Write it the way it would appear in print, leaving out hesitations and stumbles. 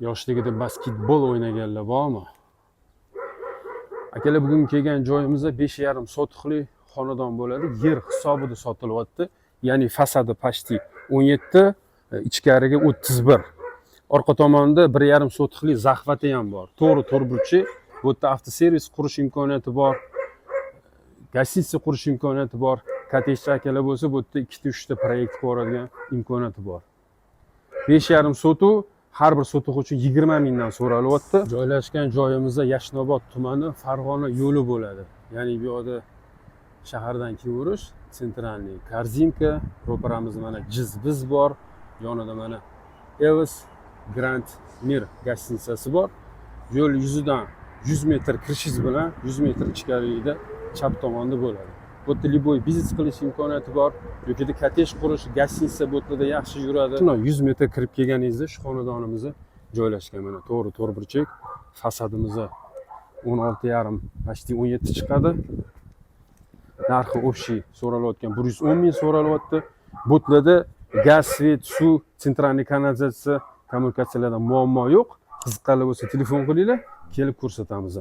yoshligida basketbol o'ynaganlar bormi? Akalar, bugun kelgan joyimizda 5,5 sotixli xonadon bo'ladi. Yer hisobida sotilyapti. Ya'ni fasadi pashti 17, ichkariga 31. Orqa tomonda 1,5 sotixli zaxvati ham bor. To'g'ri to'rtburchak. Bu yerda avtoservis qurish imkoniyati bor. Gостиница qurish imkoniyati bor. Kottejchi akalar bo'lsa, bu yerda 2-3 ta proyekt ko'radigan imkoniyati bor. 5,5 sotuv, har bir sotuv uchun 20 mingdan so'ralyapti. Joylashgan joyimizda Yashnobod tumani, Farg'ona yo'li bo'ladi. Ya'ni bu yerda shahardan kelish, sentralniy korzinka, ro'paramiz mana Jizbiz bor, yonida mana Evis Grand Mir gostinitsasi bor. Yo'l yuzidan 100 metr kirishingiz bilan 100 metr ichkarida chap tomonda bo'ladi. Bu yerda liboy biznes qilish imkoniyati bor. Yoki kottej qurish, gostinitsa bu yerda yaxshi yuradi. 100 metr kirib kelganingizda shu xonadonimizda joylashgan. Mana to'g'ri to'rtburchak. Fasadimiz 16,5, pashti 17 chiqadi. Narxi общий so'ralayotgan 110 ming so'ralyapti. Bu yerda gaz, svet, suv, sentralniy kanalizatsiya, kommunikatsiyalarda muammo yo'q. Qiziqqanlar bo'lsa telefon qilinglar, kelib ko'rsatamiz.